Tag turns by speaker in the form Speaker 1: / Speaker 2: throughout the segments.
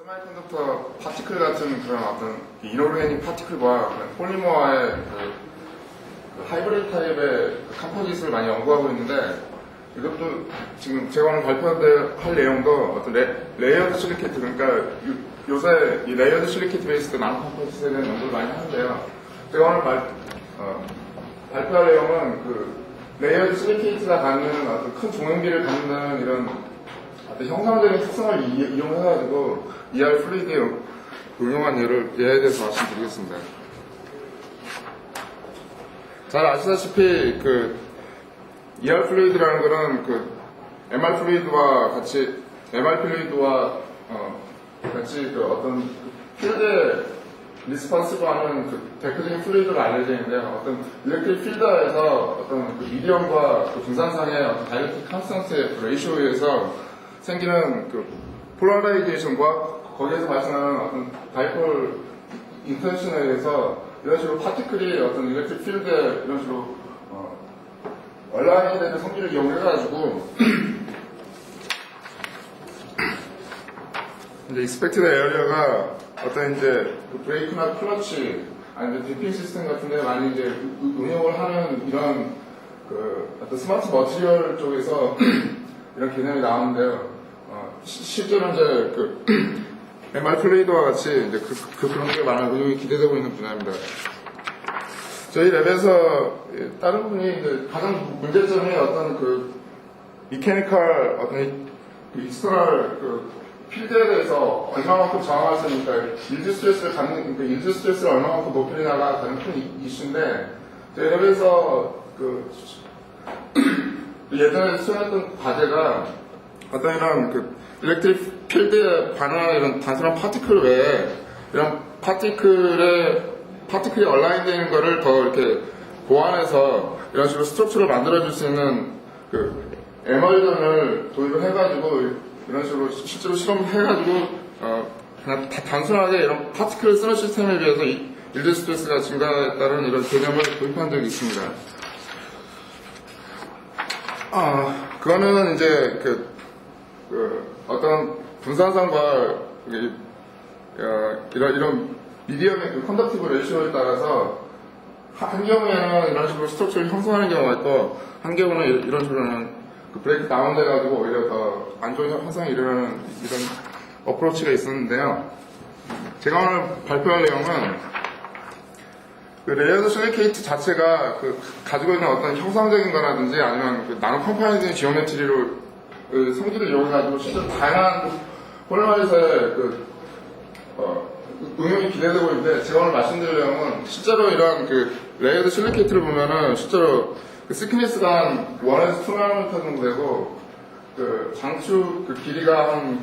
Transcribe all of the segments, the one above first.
Speaker 1: 세미컨덕터 파티클 같은 그런 어떤 이노르게닉 파티클과 폴리머와의 그 하이브리드 타입의 그 컴포짓을 많이 연구하고 있는데, 이것도 지금 제가 오늘 발표할 내용도 어떤 레이어드 실리케이트, 그러니까 요새 이 레이어드 실리케이트 베이스드 나노 컴포짓에 대한 연구를 많이 하는데요. 제가 오늘 발표할 내용은 그 레이어드 실리케이트가 갖는 어떤 큰 조명비를 갖는 이런 어떤 형상적인 특성을 이용해가지고 ER 플루이드에 응용한 예에 대해서 말씀드리겠습니다. 잘 아시다시피 그 ER 플루이드라는 거는 그 MR 플루이드와 같이 그 어떤 필드에 리스폰시브하는 그 대표적인 플루이드로 알려져 있는데요. 어떤 일렉트릭 필드에서 어떤 그 미디엄과 그 분산상의 어떤 다이렉틱 컨스턴스의 그 레이쇼에 의해서 생기는 그 폴라라이제이션과 거기에서 발생하는 어떤 다이폴 인터랙션에 의해서 이런 식으로 파티클이 어떤 일렉트릭 필드에 이런 식으로 얼라인이 되는 성질을 이용해가지고 이제 익스펙티드 에어리어가 어떤 이제 그 브레이크나 클러치 아니면 디핑 시스템 같은 데 많이 이제 응용을 하는 이런 그 어떤 스마트 머티리얼 쪽에서 이런 개념이 나오는데요. 실제로 이제 그 MR 플루이드와 같이 이제 그런 게 많은 응용이 기대되고 있는 분야입니다. 저희 랩에서 다른 분이 이제 가장 문제점이 어떤 그 미케니컬 어떤 그 익스터널 그 필드에 대해서 얼마만큼 저항할 수 있으니까 일즈 스트레스를 갖는 그 일즈 스트레스를 얼마만큼 높이느냐가 가장 큰 이슈인데, 저희 랩에서 그 예전에 수행했던 과제가 어떤 이런 그 일렉트릭 필드에 반응하는 이런 단순한 파티클 외에 이런 파티클이 얼라인되는 거를 더 이렇게 보완해서 이런 식으로 스트럭처를 만들어줄 수 있는 그 에멀전을 도입을 해가지고 이런 식으로 실제로 실험을 해가지고 그냥 단순하게 이런 파티클을 쓰는 시스템에 비해서 일드 스트레스가 증가했다는 이런 개념을 도입한 적이 있습니다. 그거는 이제 어떤 분산상과 이런 미디엄의 그 컨덕티브 레이쇼에 따라서 한 경우에는 이런 식으로 스트럭처를 형성하는 경우가 있고, 한 경우는 이런 식으로는 그 브레이크 다운돼가지고 오히려 더 안 좋은 현상이 일어나는 이런 어프로치가 있었는데요. 제가 오늘 발표할 내용은 그 레이어드 실리케이트 자체가 그 가지고 있는 어떤 형상적인 거라든지 아니면 그 나노 컴파이즈인 지오메트리로 그 성질을 이용해가지고 실제로 다양한 폴리머리즈의 응용이 기대되고 있는데, 제가 오늘 말씀드릴 내용은 실제로 이런 그 레이어드 실리케이트를 보면은 실제로 그 시크니스가 한 1에서 2나노미터 정도 되고, 그 장축 그 길이가 한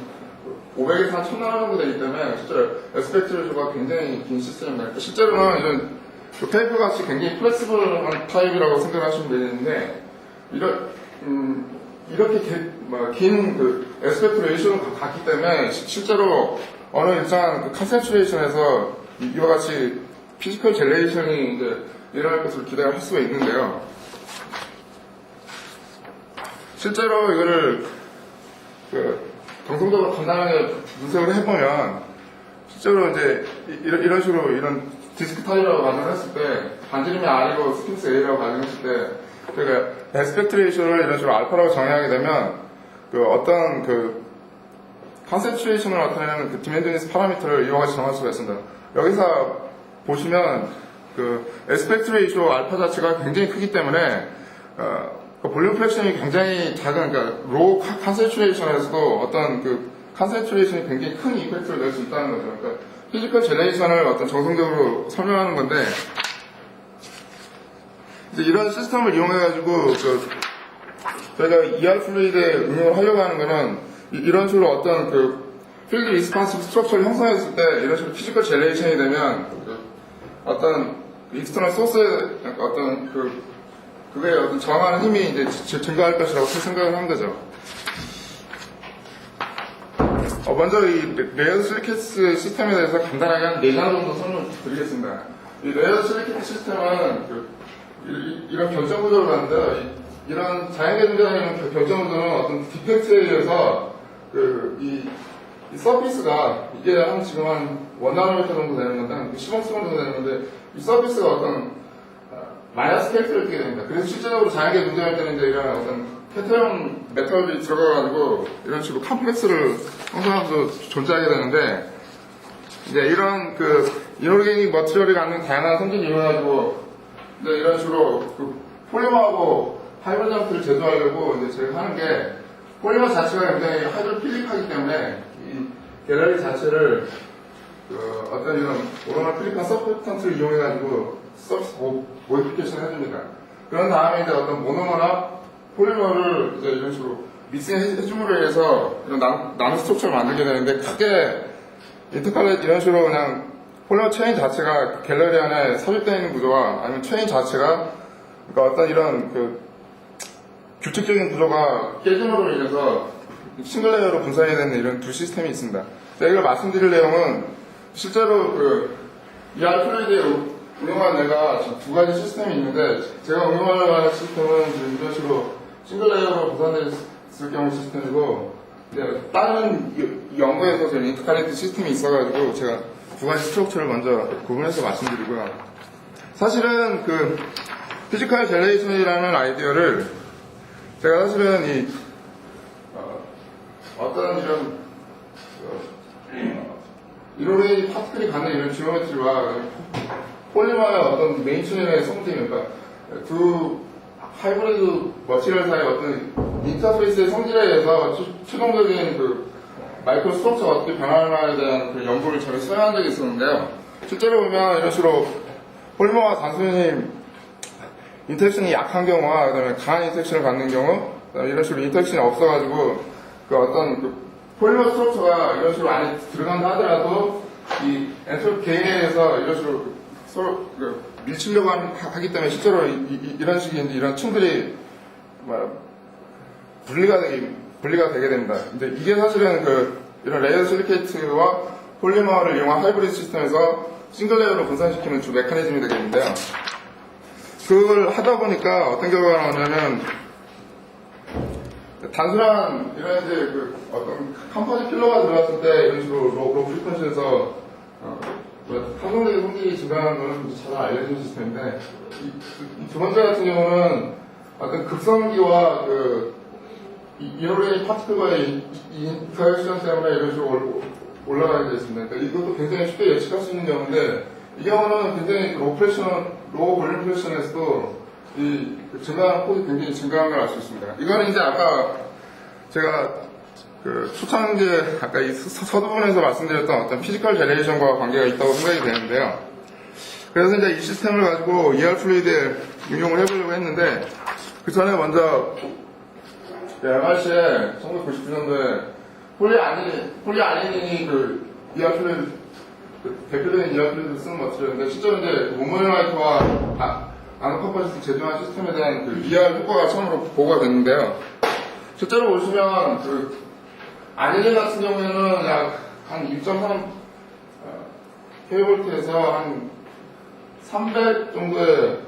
Speaker 1: 500에서 한 1000나노 정도 되기 때문에 실제로 에스펙트 레이쇼가 굉장히 긴 시스템입니다. 실제로는 이런 그 테이프 같이 굉장히 플렉시블한 타입이라고 생각하시면 되는데, 이렇게 긴 그 에스펙트 레이쇼를 갖기 때문에 실제로 어느 일정한 그 컨센트레이션에서 이와 같이 피지컬 젤레이션이 이제 일어날 것을 기대할 수가 있는데요. 실제로 이거를 정성적으로 간단하게 분석을 해보면, 실제로 이제 이런 식으로 이런 디스크 타입이라고 가정했을 때, 반지름이 R이고 스킨스 A라고 가정했을 때, 그러니까 에스펙트 레이쇼를 이런 식으로 알파라고 정의하게 되면, 어떤 컨센트레이션을 나타내는 그 디멘전리스 파라미터를 이와 같이 정할 수가 있습니다. 여기서 보시면 에스펙트 레이쇼 알파 자체가 굉장히 크기 때문에 볼륨 프랙션이 굉장히 작은, 그러니까 로우 컨센트레이션에서도 어떤 컨센트레이션이 굉장히 큰 이펙트를 낼 수 있다는 거죠. 그러니까 피지컬 젤레이션을 어떤 정성적으로 설명하는 건데, 이제 이런 시스템을 이용해가지고 저희가 ER 플루이드에 응용을 하려고 하는 거는 이런 식으로 어떤 필드 리스폰시브 스트럭처를 형성했을 때 이런 식으로 피지컬 젤레이션이 되면 어떤 익스터널 소스의 어떤 그거에 어떤 저항하는 힘이 이제 증가할 것이라고 생각을 한 거죠. 먼저 이 레이어드 실리케이트 시스템에 대해서 간단하게 한 4장 정도 설명을 드리겠습니다. 이 레이어드 실리케이트 시스템은 이런 결정 구조를 갖는데, 이런 자연계 존재하는 결정 구조는 어떤 디펙트에 의해서 이 서피스가 이게 지금 한 1나노미터 정도 되는 건데 10억 정도 되는 건데 이 서피스가 어떤 마이너스 캐릭터를 띠게 됩니다. 그래서 실제적으로 자연계 문제할 때는 이제 이런 어떤 패턴 메탈이 들어가가지고 이런 식으로 컴플렉스를 형성하면서 존재하게 되는데 이제 이런 그 이노르게닉 머티리얼이 갖는 다양한 성질을 이용해가지고 이제 이런 식으로 그 폴리머하고 하이브리드를 제조하려고 이제 저희가 하는 게 폴리머 자체가 굉장히 하이드로필릭하기 때문에 이 갤러리 자체를 그 어떤 이런 오로나 필리판 서포턴트를 이용해가지고 서비스 모디피케이션 해줍니다. 그런 다음에 이제 어떤 모노머나 폴리머를 이제 이런 식으로 믹싱해줌으로 해서 이런 나노 스트럭처를 만들게 되는데 크게 인터칼렛 이런 식으로 그냥 폴리머 체인 자체가 갤러리 안에 삽입되어 있는 구조와 아니면 체인 자체가 그러니까 어떤 이런 그 규칙적인 구조가 깨짐으로 인해서 싱글 레이어로 분산이 되는 이런 두 시스템이 있습니다. 제가 이걸 말씀드릴 내용은 실제로 그 ER 플루이드에 응용한 내가 지금 두 가지 시스템이 있는데 제가 응용하는 시스템은 지금 이런 식으로 싱글 레이어로 분산됐을 경우 시스템이고 다른 연구에서 저희 인터칼렌트 시스템이 있어가지고 제가 두 가지 스트럭처를 먼저 구분해서 말씀드리고요. 사실은 그 피지컬 젤레이션이라는 아이디어를 제가 사실은 이 어떤 이런 이노르게닉 파티클이 갖는 이런 지오메트리와 폴리머의 어떤 메인체인의 성질, 그러니까 두 하이브리드 머티리얼 사이의 어떤 인터페이스의 성질에 의해서 최종적인 그 마이크로 스트럭처가 어떻게 변화하냐에 대한 그 연구를 제가 수행한 적이 있었는데요. 실제로 보면 이런 식으로 폴리머가 단순히 인터랙션이 약한 경우와 그다음에 강한 인터랙션을 갖는 경우, 그다음에 이런 식으로 인터랙션이 없어가지고 그 어떤 그 폴리머 스트럭처가 이런 식으로 안에 들어간다 하더라도 이 엔트로피 개인에 의해서 이런 식으로 서로 그 밀치려고 하기 때문에 실제로 이런 식의 이런 층들이 분리가 되게 됩니다. 근데 이게 사실은 그 이런 레이어 실리케이트와 폴리머를 이용한 하이브리드 시스템에서 싱글 레이어로 분산시키는 주 메커니즘이 되겠는데요. 그걸 하다 보니까 어떤 결과가 나오냐면 단순한 이런 이제 그 어떤 컴포지 필러가 들어갔을 때 이런 식으로 로 프리퀀시에서 타동적인 성질이 증가하는 거는 잘 알려진 시스템인데 이 두 번째 같은 경우는 어떤 급성기와 그 이노르게닉 파티클과의 인터랙션 때문에 이런 식으로 올라가게 되어 있습니다. 그러니까 이것도 굉장히 쉽게 예측할 수 있는 경우인데 이 경우는 굉장히 로우 볼륨 프레션에서도 이 증가하는 폭이 굉장히 증가한 걸 알 수 있습니다. 이거는 이제 아까 제가 그 초창기에 아까 이 서두분에서 말씀드렸던 어떤 피지컬 제네레이션과 관계가 있다고 생각이 되는데요. 그래서 이제 이 시스템을 가지고 ER 플루이드에 응용을 해보려고 했는데 그 전에 먼저 MRC에 1999년도에 폴리아니닌이 그 ER 플루이드 대표적인 ER 플루이드를 쓰는 머티리얼인데 실제로 이제 모모라이트와 아노커퍼시스 제조한 시스템에 대한 그 ER 효과가 처음으로 보고가 됐는데요. 실제로 보시면 그 아니린 같은 경우에는 약 한 1.3 kV에서 한 300 정도의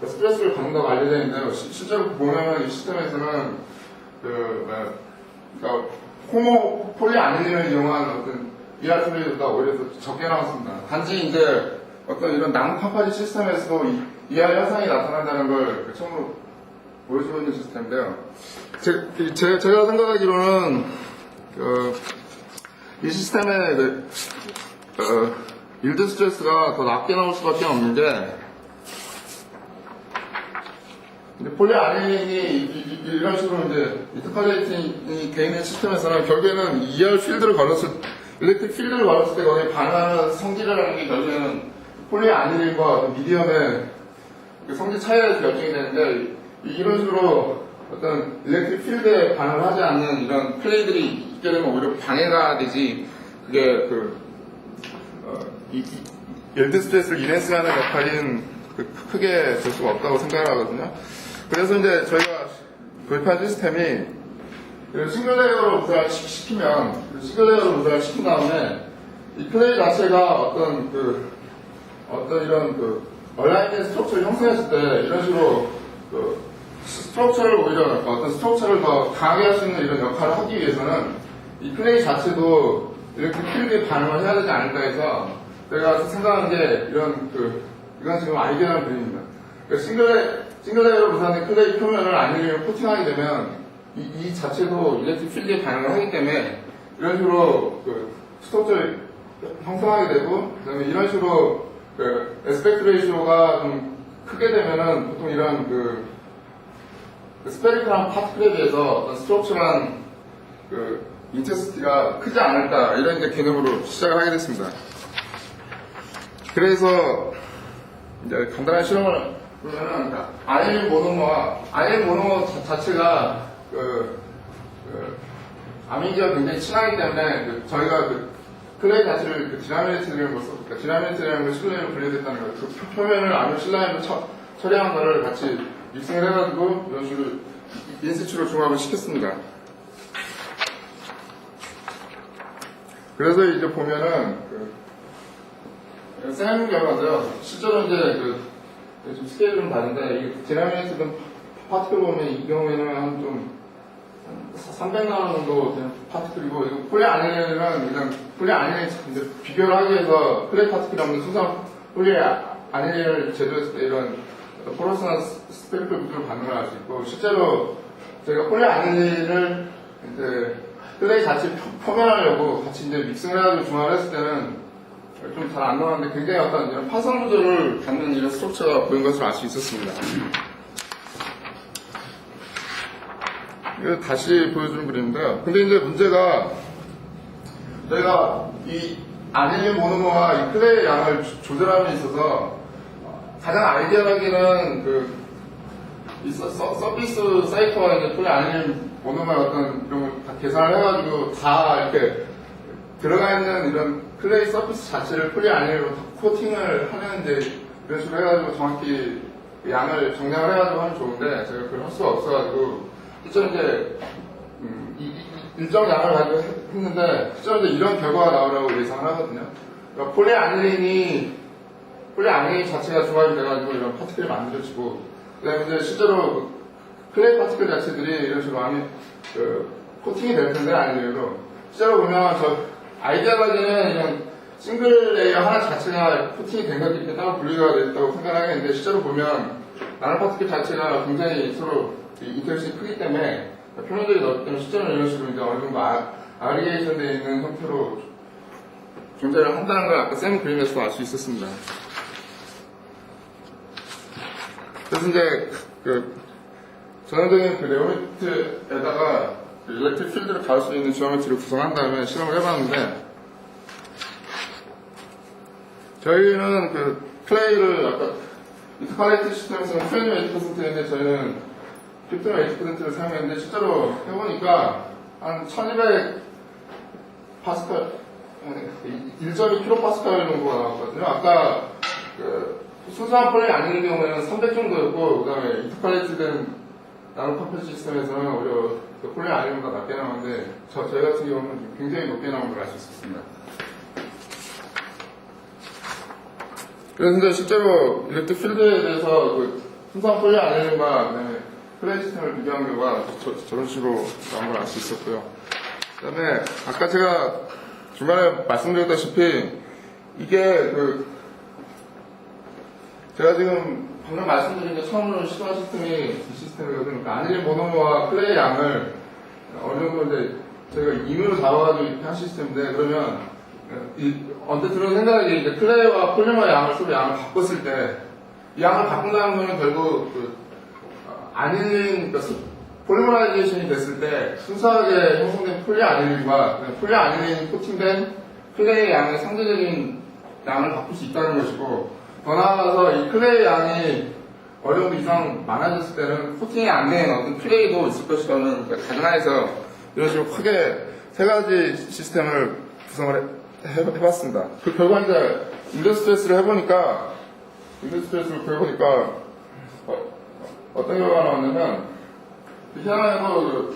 Speaker 1: 스트레스를 받는다고 알려져 있는데요. 실제로 보면 이 시스템에서는 그러니까 폴리아니린을 이용한 어떤 ER 플루이드가 오히려 더 적게 나왔습니다. 단지 이제 어떤 이런 나무 컴파지 시스템에서도 ER 현상이 나타난다는 걸 처음으로 보여주고 있는 시스템인데요. 제가 생각하기로는 이 시스템의 일드 스트레스가 더 낮게 나올 수밖에 없는 게 폴리아니린이 이런 식으로 이제 인터칼레이팅이 되어 있는 시스템에서는 결국에는 ER 필드를 걸었을 일렉트릭 필드를 걸었을 때 거기에 반응하는 성질이라는 게 결국에는 폴리아니린과 미디엄의 성질 차이에서 결정이 되는데 이런 식으로 어떤 일렉트릭 필드에 반응을 하지 않는 이런 플레이들이 있게 되면 오히려 방해가 되지 그게 일드 스트레스를 인핸스하는 역할인 크게 될 수가 없다고 생각을 하거든요. 그래서 이제 저희가 도입한 시스템이 싱글 레이어로 무사를 시키면 싱글 레이어로 무사를 시킨 다음에 이 플레이 자체가 어떤 이런 얼라인된 스트럭처를 형성했을 때 이런 식으로 스트럭처를 오히려 어떤 스트럭처를 더 강하게 할 수 있는 이런 역할을 하기 위해서는 이 플레이 자체도 이렇게 필드에 반응을 해야 되지 않을까 해서 제가 생각한 게 이건 지금 아이디어라는 그림입니다. 그러니까 싱글레이어 부산의 플레이 표면을 아니면 코팅하게 되면 이 자체도 일렉트릭 필드에 반응을 하기 때문에 이런 식으로 스토크를 형성하게 되고 그다음에 이런 식으로 에스펙트 레이쇼가 좀 크게 되면은 보통 이런 스페리컬한 파티클에 비해서 어떤 스트럭처란 인텐시티가 크지 않을까 이런 이제 개념으로 시작을 하게 됐습니다. 그래서 이제 간단한 실험을 보면은 아닐 모노머 자체가 아미기와 굉장히 친하기 때문에 저희가 클레이 자체를 디나미네이트라는 걸 실라임으로 분리됐다는 거예요. 표면을 아미 실라임으로 처리한 거를 같이 믹싱을 해가지고 이런 식으로 인시추로 중합을 시켰습니다. 그래서 이제 보면은 쌤 결과인데요. 실제로 이제 좀 스케일이 좀 다른데 이 디나미네이트든 파티클 보면 이 경우에는 한 300나노 정도 되는 파티클이고, 이거 폴리아닐은 그냥 폴리아닐 비교를 하기 위해서 클레이 파티클이 없는 순수한 폴리아닐을 제조했을 때 이런 포러스나 스페리컬 구조를 반응을 할 수 있고, 실제로 저희가 폴리아닐을 이제 클레이 자체 표면하려고 같이 이제 믹싱을 해가지고 중화를 했을 때는 좀 잘 안 나왔는데 굉장히 어떤 이런 파성 구조를 갖는 이런 스트럭처가 보인 것을 알 수 있었습니다. 이거 다시 보여주는 그림인데요. 근데 이제 문제가 저희가 이 아닐린 모노머와 이 클레이의 양을 조절함에 있어서 가장 아이디어하기는 이 서비스 사이트와 이제 클레이 아닐린 모노머의 어떤 이런 걸 다 계산을 해가지고 다 이렇게 들어가 있는 이런 클레이 서피스 자체를 클레이 아닐로 코팅을 하는 이제 이런 식으로 해가지고 정확히 양을 정량을 해가지고 하면 좋은데 제가 그걸 할 수가 없어가지고 실제로 이제 일정 양을 가지고 했는데 실제로 이제 이런 결과가 나오라고 예상을 하거든요. 그러니까 폴리아닐린 자체가 조합이 돼가지고 이런 파티클이 만들어지고 그다음에 이제 실제로 클레이 파티클 자체들이 이런 식으로 안에 코팅이 될 텐데 아니래도 실제로 보면 아이디어가지는 이런 싱글 레이어 하나 자체가 코팅이 된 것들이 따로 분리가 됐다고 생각하겠는데 실제로 보면 나노 파티클 자체가 굉장히 서로 인터랙션이 크기 때문에 표면들이 넓기 때문에 실제로 이런 식으로 이제 어느 정도 아그리게이션 되어 있는 형태로 존재를 한다는 걸 아까 쌤 그림에서도 알 수 있었습니다. 그래서 이제 전형적인 네오미트에다가 일렉트릭 필드를 가할 수 있는 지오메트리를 구성한 다음에 실험을 해봤는데 저희는 클레이를 아까 인터칼레이트 시스템에서는 28%인데 저희는 15.8%를 사용했는데 실제로 해보니까 한 1200 파스칼 1.2 킬로파스칼 정도가 나왔거든요. 아까 순수한 폴리 아닐 경우에는 300 정도였고 그 다음에 인터칼레이트된 나노 파펠 시스템에서는 오히려 폴리 아닐보다 낮게 나오는데 저희 같은 경우는 굉장히 높게 나온 걸 알 수 있었습니다. 그래서 이제 실제로 일렉트릭 필드에 대해서 순수한 폴리 아닐과 클레이 시스템을 비교한 결과 저런 식으로 나온 걸 알 수 있었고요. 그 다음에 아까 제가 중간에 말씀드렸다시피 이게 제가 지금 방금 말씀드린 게 처음으로 시도한 시스템이 이 시스템이거든요. 그러니까 아닐린 모노머와 클레이 양을 어느 정도 이제 저희가 임의로 잡아가지고 이렇게 한 시스템인데 그러면 언뜻 들은 생각이 이제 클레이와 폴리머 양을 서로 양을 바꿨을 때 이 양을 바꾼다는 거는 결국 아닐린 폴리머라이제이션이 됐을 때 순수하게 형성된 폴리아닐린과 폴리아닐린 코팅된 클레이 양의 상대적인 양을 바꿀 수 있다는 것이고 더 나아가서 이 클레이 양이 어느 정도 이상 많아졌을 때는 코팅이 안 된 어떤 플레이도 있을 것이라는 가정하에서 이런 식으로 크게 세 가지 시스템을 구성을 해봤습니다. 그 결과 이제 인더스트레스를 해보니까 어떤 결과가 나왔냐면 희한하게도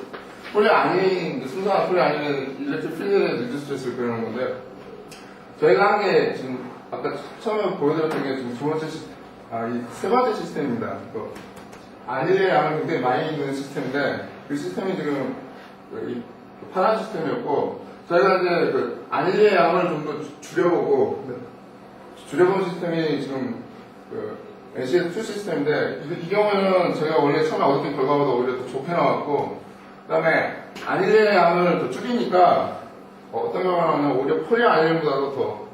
Speaker 1: 폴리아닐린 순수한 폴리아닐린 일렉트릭 필드의 인더스트레스를 그려놓은 건데 저희가 한 게 지금 아까 처음에 보여드렸던 게 지금 두 번째 이 세 번째 시스템입니다. 아닐의 양을 굉장히 많이 있는 시스템인데 그 시스템이 지금 파란 시스템이었고, 저희가 이제 그 안일리의 양을 좀 더 줄여본 시스템이 지금 그 NCS2 시스템인데, 이 경우에는 저희가 원래 처음에 얻었던 결과보다 오히려 더 좋게 나왔고, 그 다음에 안일리의 양을 더 줄이니까 어떤 경우가 나오냐면 오히려 폴리 안일리보다도 더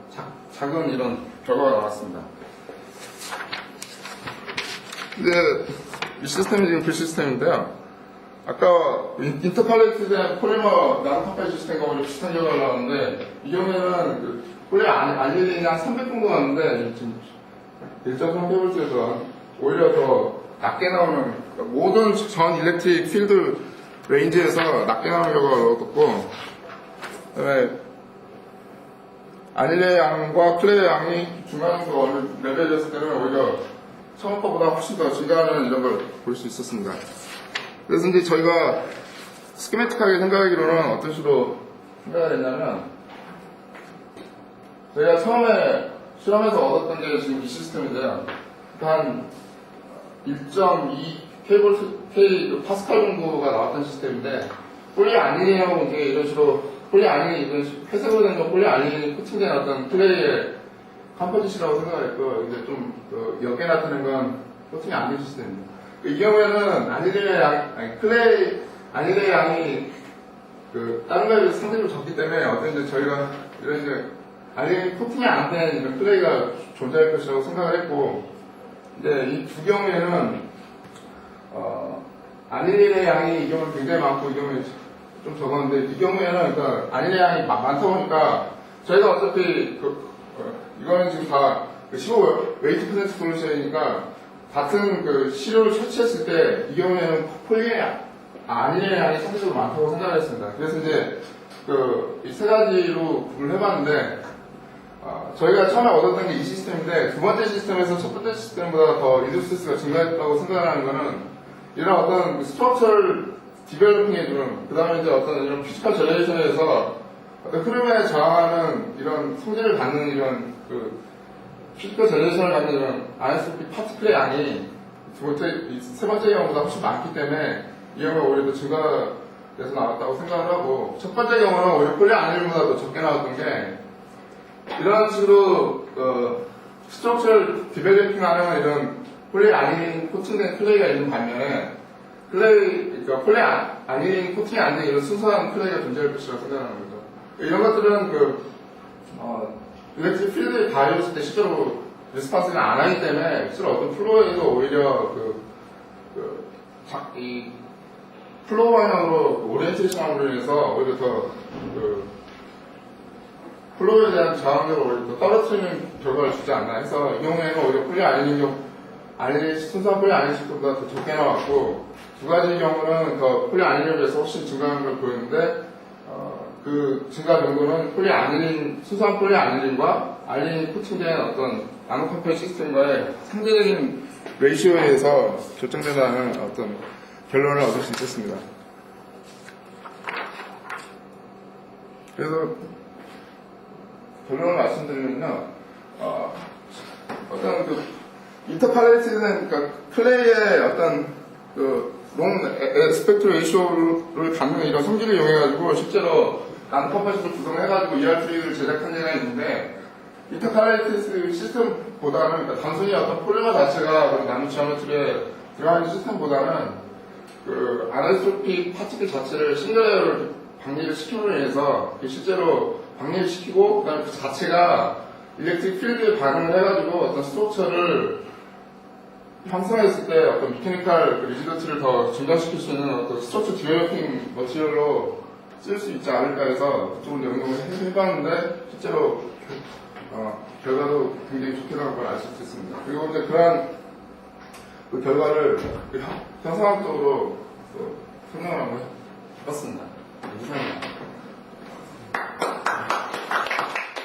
Speaker 1: 작은 이런 결과가 나왔습니다. 근데 이 시스템이 지금 그 시스템인데요. 아까 인터칼레이트된 폴리머 나노카페 시스템과 오히려 비슷한 결과가 나왔는데, 이 경우에는 그 폴리 안일리이 한 300 정도 나왔는데, 지금 1.3V에서 오히려 더 낮게 나오는, 모든 전 일렉트릭 필드 레인지에서 낮게 나오는 결과가 나왔고, 그 다음에 안일리의 양과 클레이의 양이 중간에서 어느 레벨이었을 때는 오히려 처음 거보다 훨씬 더 증가하는 이런 걸 볼 수 있었습니다. 그래서 이제 저희가 스키매틱하게 생각하기로는 어떤 식으로 생각을 했냐면, 저희가 처음에 실험에서 얻었던 게 지금 이 시스템인데요. 한 1.2 K 파스칼 정도가 나왔던 시스템인데, 폴리 안일리하고 이제 이런 식으로 폴리 안일리, 이런 회색으로 된 거 폴리 안일리 코팅된 어떤 클레이의 컴포지션이라고 생각했고, 근데 좀 옅게 나타낸 건 코팅이 안 된 시스템입니다. 이 경우에는 안일리의 양, 클레이 안일리의 양이 다른 거에 비해서 상대적으로 적기 때문에 어떤 이제 저희가 이런 이제 안일리 코팅이 안 된 이런 클레이가 존재할 것이라고 생각을 했고, 근데 이 두 경우에는 안일리의 양이 이 경우는 굉장히 많고 이 경우에 좀 적었는데, 이 경우에는 그러니까 안일리의 양이 많다 보니까 저희가 어차피 이거는 지금 다 15 웨이트 퍼센트 솔루션이니까 같은 그 시료를 처치했을 때 이 경우에는 안일리의 양이 상대적으로 많다고 생각을 했습니다. 그래서 이제 이 세 가지로 구분을 해봤는데, 저희가 처음에 얻었던 게 이 시스템인데, 두 번째 시스템에서 첫 번째 시스템보다 더 리두스가 증가했다고 생각하는 거는 이런 어떤 스트럭처를 디벨로핑 해주는, 그 다음에 이제 어떤 이런 피지컬 제너레이션에서 어떤 흐름에 저항하는 이런 성질을 갖는 이런 피지컬 제너레이션을 갖는 이런 아이소피 파티클의 양이 세 번째 경우보다 훨씬 많기 때문에 이 경우가 오히려 더 증가돼서 나왔다고 생각을 하고, 첫 번째 경우는 오히려 폴리 안일리보다 더 적게 나왔던 게, 이런 식으로 스트럭처를 디벨로핑하는 이런 폴리 안일린 코팅된 클레이가 있는 반면에 그러니까 폴리 안일린 코팅이 안 된 이런 순수한 클레이가 존재할 것이라고 생각하는 거죠. 이런 것들은 일렉트릭 필드에 가해졌을 때 실제로 리스폰스를 안 하기 때문에 실제로 어떤 플로어에서 오히려 이 플로어 방향으로 오리엔테이션함으로 인해서 오히려 더 플로어에 대한 저항력을 오히려 더 떨어뜨리는 결과를 주지 않나 해서, 이 경우에는 오히려 폴리 안일린 순수한 폴리 안일린 시스템보다 더 적게 나왔고, 두 가지 경우는 더 폴리 안일린에 비해서 훨씬 증가한 걸 보였는데, 그 증가 정도는 순수한 폴리 안일린과 안일린이 코팅된 어떤 나노컴페어 시스템과의 상대적인 레이시오에 의해서 결정된다는 어떤 결론을 얻을 수 있었습니다. 그래서 결론을 말씀드리면요, 어떤 인터칼레이트는 그러니까 클레이의 어떤 롱 에스펙트 레이쇼를 갖는 이런 성질을 이용해가지고 실제로 나노컴포지트를 구성해가지고 ER3를 제작한 예가 있는데, 인터칼레이트 시스템보다는 그러니까 단순히 어떤 폴리머 자체가 나노 지오메트리에 들어가는 시스템보다는 아나이소피 파티클 자체를 싱글레이어를 방리를 시킴으로 인해서 실제로 방리를 시키고, 그다음에 그 자체가 일렉트릭 필드에 반응을 해가지고 어떤 스트럭처를 형성했을 때 어떤 미케니컬 리지더티를 더 증가시킬 수 있는 어떤 스트럭처 디벨로핑 머티리얼로 쓸 수 있지 않을까 해서 그쪽으로 연구를 해봤는데, 실제로 결과도 굉장히 좋게 나온 걸 알 수 있었습니다. 그리고 이제 그러한 그 결과를 형상학적으로 설명을 한번 해봤습니다. 이상입니다.